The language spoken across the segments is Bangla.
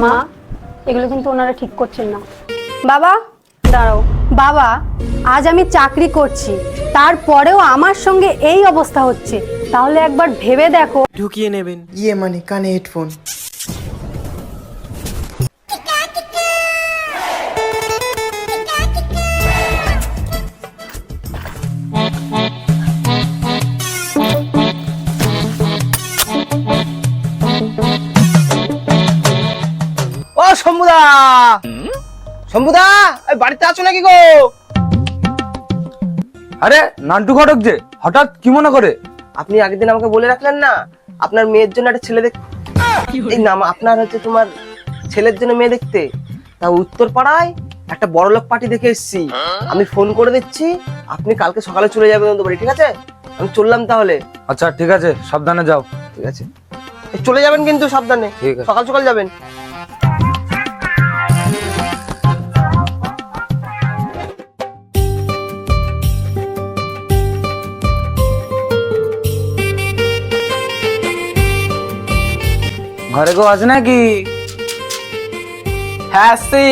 মা, এগুলো কিন্তু ওনারা ঠিক করছেন না। বাবা দাঁড়াও। বাবা, আজ আমি চাকরি করছি, তারপরেও আমার সঙ্গে এই অবস্থা হচ্ছে, তাহলে একবার ভেবে দেখো। ঢুকিয়ে নেবেন। মানে কানে হেডফোন। ও শম্ভুদা, শম্ভুদা, এই বাড়িতে আছো নাকি গো? আরে নান্টু ঘটক যে, হঠাৎ কি মনে করে? আপনি আগের দিন আমাকে বলে রাখলেন না আপনার মেয়ের জন্য একটা ছেলে এই নাম আপনার হচ্ছে তোমার ছেলের জন্য মেয়ে দেখতে। তা উত্তর পাড়ায় একটা বড় লোক পার্টি দেখে এসেছি, আমি ফোন করে দিচ্ছি, আপনি কালকে সকালে চলে যাবেন ওদের বাড়ি, ঠিক আছে? আমি চললাম তাহলে। আচ্ছা ঠিক আছে, সাবধানে যাও। ঠিক আছে, চলে যাবেন কিন্তু সাবধানে, ঠিক আছে। সকাল সকাল যাবেন। ঘরে কেউ আছে নাকি? হ্যাঁ আসছি।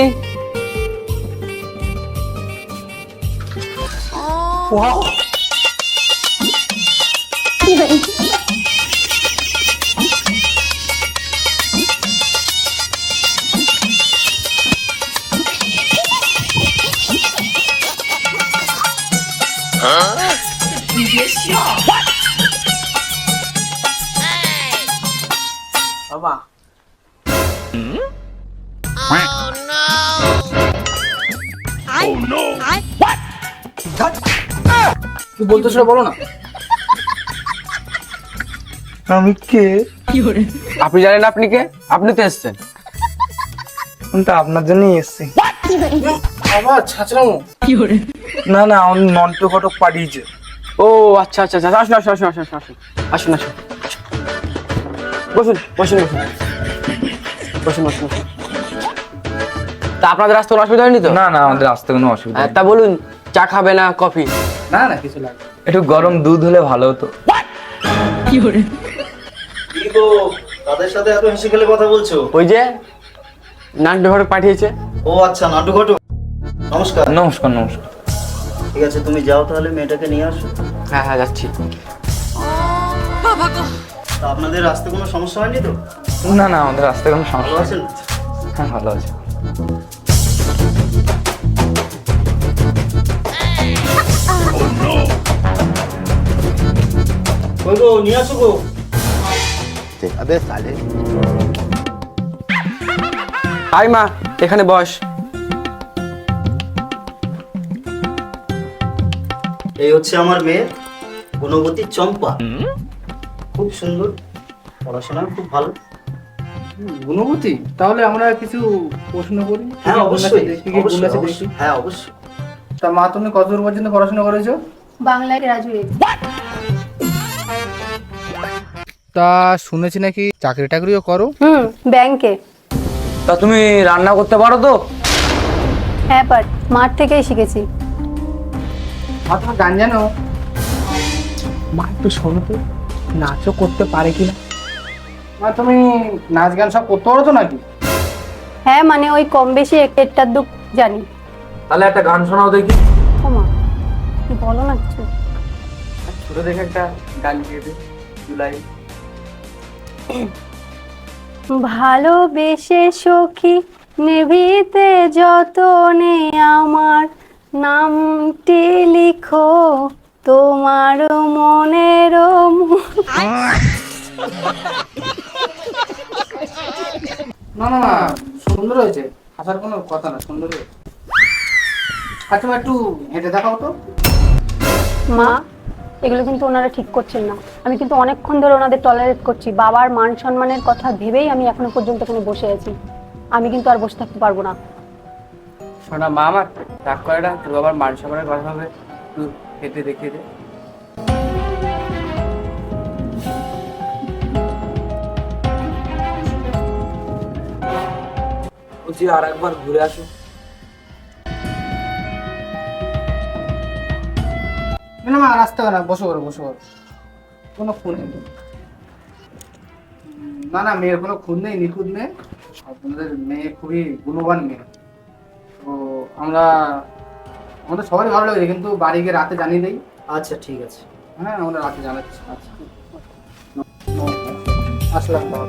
বাবা কি বলতো সেটা বলো না। আমি কে? আপনি জানেন আপনি কে? আপনি তো এসছেন। আমি তো আপনার জন্যই এসেছি। আবার ছাচরামো? না না, আমার নন্টু ঘটক পাঠিয়েছে। ও আচ্ছা আচ্ছা আচ্ছা, আসুন আসুন আসুন আসুন আসুন আসুন আসুন, বসুন বসুন বসুন বসুন বসুন। তা আপনাদের আসতে কোনো অসুবিধা হয়নি তো? না না, আমাদের আসতে কোনো অসুবিধা নেই। তা বলুন, চা খাবে না কফি? না না, কিছু লাগবে। একটু গরম দুধ হলে ভালো হতো। কি গো, তাদের সাথে এত হেসে খেলে কথা বলছো? ওই যে নান্টু ঘরে পাঠিয়েছে। ও আচ্ছা, নাটু ঘটক, নমস্কার। নমস্কার নমস্কার। ঠিক আছে, তুমি যাও তাহলে, মেয়েটাকে নিয়ে আসো। হ্যাঁ হ্যাঁ যাচ্ছি। তা আপনাদের আসতে কোনো সমস্যা হয়নি তো? না না, আমাদের আসতে কোনো ভালো সমস্যা আছেন? নেই। হ্যাঁ ভালো আছে। কই গো, নিয়ে আসো গো। আই মা, এখানে বস। এই হচ্ছে আমার মেয়ে গুণবতী চম্পা, খুব সুন্দর, পড়াশোনা খুব ভালো। গুণবতী? তাহলে আমরা কিছু প্রশ্ন করি। হ্যাঁ অবশ্যই, অবশ্যই, দেখি। অবশ্যই। হ্যাঁ অবশ্যই। তা মা, তুমি কতদূর পর্যন্ত পড়াশোনা করেছো? বাংলায় গ্রাজুয়েট। তা শুনেছি নাকি চাকরি টাকরিও করো? ব্যাংকে। তা তুমি রান্না করতে পারো তো? হ্যাঁ পার, মাঠ থেকেই শিখেছি। মা, তুমি গান জানো? মা একটু শোনো তো, নাচও করতে পারে কিনা। মা, তুমি নাচ গান সব করতে পারো তো নাকি? হ্যাঁ মানে ওই কম বেশি একটার দুক জানি। তাহলে একটা গান শোনাও দেখি। ও মা, কি বলো না কিছু। ছোট দেখে একটা গান গিয়ে দে, জুলাই। ভালোবেসে সখী নিভিতে যতনে আমার নামটি লিখো তোমার মনের না না না, সুন্দর হয়েছে, হাসার কোনো কথা না, সুন্দর হয়েছে। আচ্ছা মা, একটু হেঁটে দেখাও তো। মা, এগুলো কিন্তু ওনারা ঠিক করছেন না। আমি কিন্তু অনেকক্ষণ ধরে ওনাদের টলারেট করছি। বাবার মান সম্মানের কথা ভেবেই আমি এখনো পর্যন্ত এখানে বসে আছি। আমি কিন্তু আর বসে থাকতে পারবো না। শোনা মা, আমার রাগ করে না, তোর বাবার মান সম্মানের কথা হবে, তুই হেঁটে দেখিয়ে দে। বলছি আর একবার ঘুরে আসো। না মা, রাস্তা না, বসো করো বসো করো, কোনো ফোন নেই। না না, মেয়ের কোনো খুঁত নেই, নিখুঁত মেয়ে। আপনাদের মেয়ে খুবই গুণবান মেয়ে। তো আমাদের সবারই ভালো লাগে, কিন্তু বাড়ি গিয়ে রাতে জানিয়ে দেই। আচ্ছা ঠিক আছে। হ্যাঁ, আমরা রাতে জানাচ্ছি। আচ্ছা, আসলাম বাবা।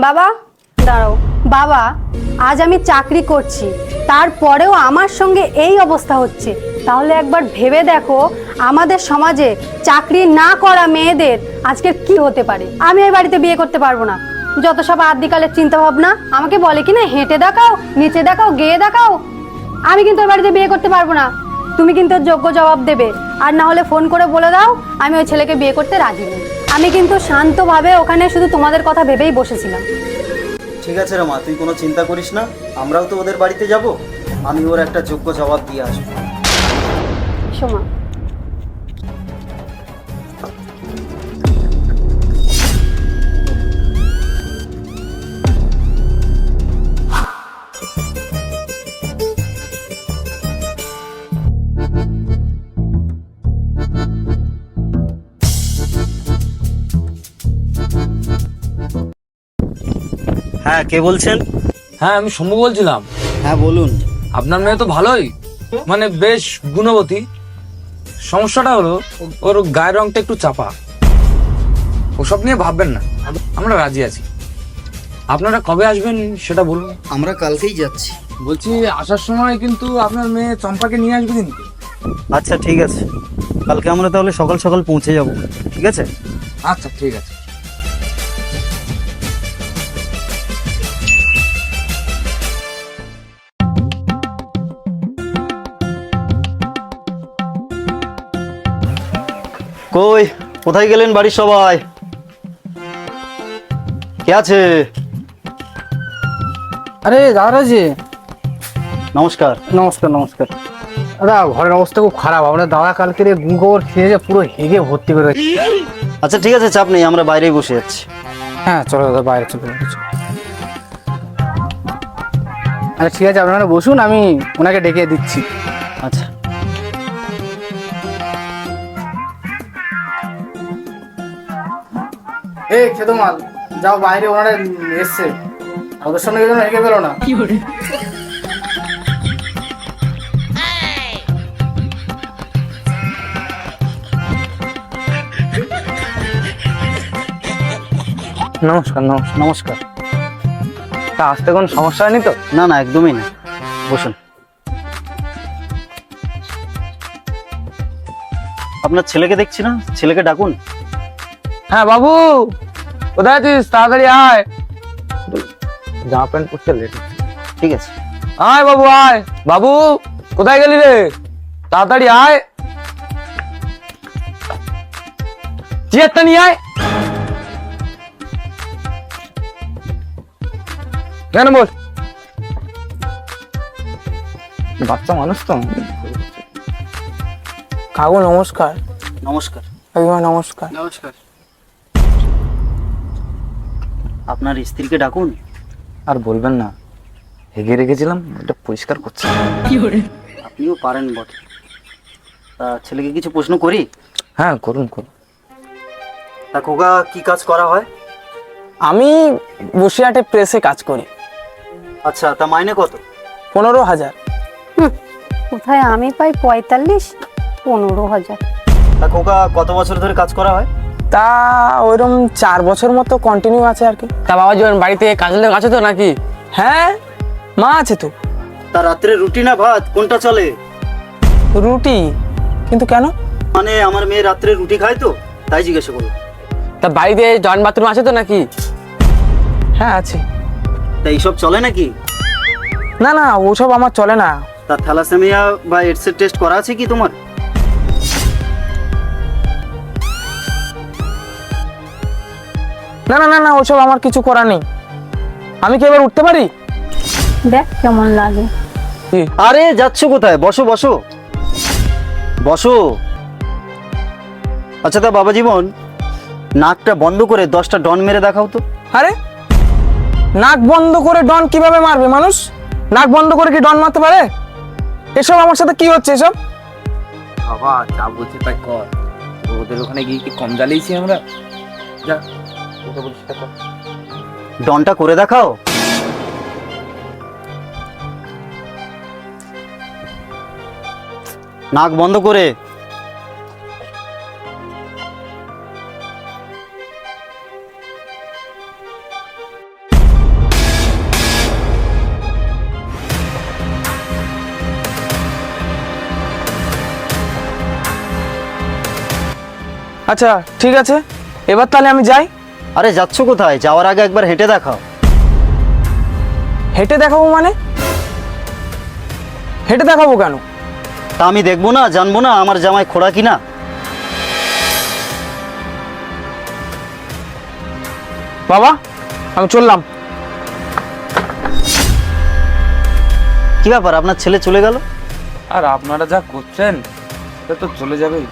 বাবা দাঁড়াও। বাবা, আজ আমি চাকরি করছি, তারপরেও আমার সঙ্গে এই অবস্থা হচ্ছে। তাহলে একবার ভেবে দেখো, আমাদের সমাজে চাকরি না করা মেয়েদের আজকের কি হতে পারে। আমি এই বাড়িতে বিয়ে করতে পারবো না। যত সব আদিকালের চিন্তা ভাবনা, আমাকে বলে কি না হেঁটে দেখাও, নিচে দেখাও, গেয়ে দেখাও। আমি কিন্তু এই বাড়িতে বিয়ে করতে পারবো না। তুমি কিন্তু এর যোগ্য জবাব দেবে, আর না হলে ফোন করে বলে দাও আমি ওই ছেলেকে বিয়ে করতে রাজি নই। আমি কিন্তু শান্তভাবে ওখানে শুধু তোমাদের কথা ভেবেই বসেছিলাম। ঠিক আছে রে মা, তুই কোনো চিন্তা করিস না, আমরাও তো ওদের বাড়িতে যাব, আমি ওর একটা যোগ্য জবাব দিয়ে আসবো। সোমা, হ্যাঁ, কে বলছেন? হ্যাঁ, আমি শম্ভু বলছিলাম। হ্যাঁ বলুন। আপনার মেয়ে তো ভালোই, মানে বেশ গুণবতী। সমস্যাটা হলো ওর গায়ের রংটা একটু চাপা। ওসব নিয়ে ভাববেন না, আমরা রাজি আছি। আপনারা কবে আসবেন সেটা বলুন। আমরা কালকেই যাচ্ছি। বলছি আসার সময় কিন্তু আপনার মেয়ে চম্পাকে নিয়ে আসবে কিন্তু। আচ্ছা ঠিক আছে, কালকে আমরা তাহলে সকাল সকাল পৌঁছে যাব, ঠিক আছে? আচ্ছা ঠিক আছে। কই, কোথায় গেলেন বাড়ির সবাই? কে আছে? আরে দাদা যে, নমস্কার। নমস্কার নমস্কার। দাদা, ঘরের অবস্থা খুব খারাপ। আমরা দাদা কালকে গু গোবর খেয়ে পুরো হেগে ভর্তি করে রেখেছি। আচ্ছা ঠিক আছে, চাপ নেই, আমরা বাইরেই বসে যাচ্ছি। হ্যাঁ চলো দাদা, বাইরে চলো। আচ্ছা ঠিক আছে, আপনারা বসুন, আমি ওনাকে ডেকে দিচ্ছি। আচ্ছা। এই খেতো মাল, যাও বাইরে, ওনারা এসছে, ওদের সামনে যেন হেগে পেলো না। নমস্কার। নমস্কার। নমস্কার। তা আসতে কোনো সমস্যা হয়নি তো? না না, একদমই না, বসুন। আপনার ছেলেকে দেখছি না, ছেলেকে ডাকুন। হ্যাঁ বাবু, কোথায় আছিস? তাড়াতাড়ি আয়। জামা প্যান্ট পরতে লেট। ঠিক আছে। আয় বাবু আয়। বাবু কোথায় গেলি রে? তাড়াতাড়ি আয়, চেয়ারটা নিয়ে আয়। কেন বস, বাচ্চা মানুষ তো। কাকু নমস্কার। নমস্কার। নমস্কার। নমস্কার। আপনার স্ত্রীকে ডাকুন। আর বলবেন না, হেগে রেখেছিলাম, এটা পরিষ্কার করছি। আপনিও পারেন বটে। তা ছেলেকে কিছু প্রশ্ন করি? হ্যাঁ করুন করুন। তা খোকা, কি কাজ করা হয়? আমি বসিরহাটে প্রেসে কাজ করি। আচ্ছা, তা মাইনে কত? 15,000। কোথায় আমি পাই 45,000-15,000। তা খোকা, কত বছর ধরে কাজ করা হয়? তা ওইরকম 4 বছর মতো কন্টিনিউ আছে আর কি। তা বাবা জীবন বাড়িতে কাজের লোক আছে তো নাকি? হ্যাঁ, মা আছে তো। তা রাত্রে রুটি না ভাত, কোনটা চলে? রুটি? কিন্তু কেন? মানে আমার মেয়ে রাত্রে রুটি খায় তো, তাই জিজ্ঞাসা করলাম। তা বাড়িতে জয়েন্ট বাথরুম আছে তো নাকি? হ্যাঁ আছে। তা এইসব চলে নাকি? না না, ওসব আমার চলে না। তা থ্যালাসেমিয়া বা এডসের টেস্ট করা আছে কি তোমার? না না না না, ওসব আমার কিছু করার নেই। আমি কি এবার উঠতে পারি? দেখ কেমন লাগে। আরে যাচ্ছ কোথায়? বসো বসো বসো। আচ্ছা, তা বাবা জীবন, নাকটা বন্ধ করে 10টা ডন মেরে দেখাও তো। আরে নাক বন্ধ করে ডন কিভাবে মারবে মানুষ? নাক বন্ধ করে কি ডন মারতে পারে? এসব আমার সাথে কি হচ্ছে এসব? বাবা যা বলছে তাই কর, ওদের ওখানে গিয়ে কি কম জ্বালিয়েছি আমরা? যা ওটা বলছি তা কর। ডনটা করে দেখাও। নাক বন্ধ করে। আচ্ছা ঠিক আছে, এবার তাহলে আমি যাই। আরে যাচ্ছ কোথায়? যাওয়ার আগে একবার হেঁটে দেখাও। হেঁটে দেখাবো মানে? হেঁটে দেখাবো কেন? তা আমি দেখবো না, জানবো না আমার জামাই খোড়া কিনা? বাবা আমি চললাম। কি ব্যাপার, আপনার ছেলে চলে গেল? আর আপনারা যা করছেন সে তো চলে যাবেই।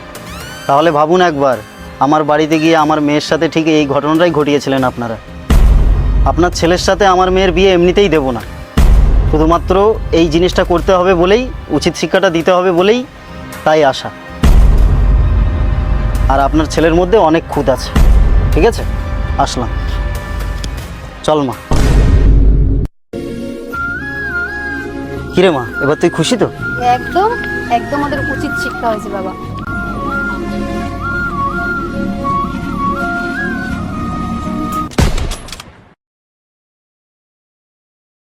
তাহলে ভাবুন একবার, আমার বাড়িতে গিয়ে আমার মেয়ের সাথে ঠিক এই ঘটনাটাই ঘটিয়েছিলেন আপনারা। আপনার ছেলের সাথে আমার মেয়ের বিয়ে এমনিতেই দেব না, শুধুমাত্র এই জিনিসটা করতে হবে বলেই, উচিত শিক্ষাটা দিতে হবে বলেই তাই আসা। আর আপনার ছেলের মধ্যে অনেক খুঁত আছে। ঠিক আছে, আসলাম। চল মা। কিরে মা, এবার তুই খুশি তো? একদম একদম ওদের উচিত শিক্ষা হয়েছে বাবা।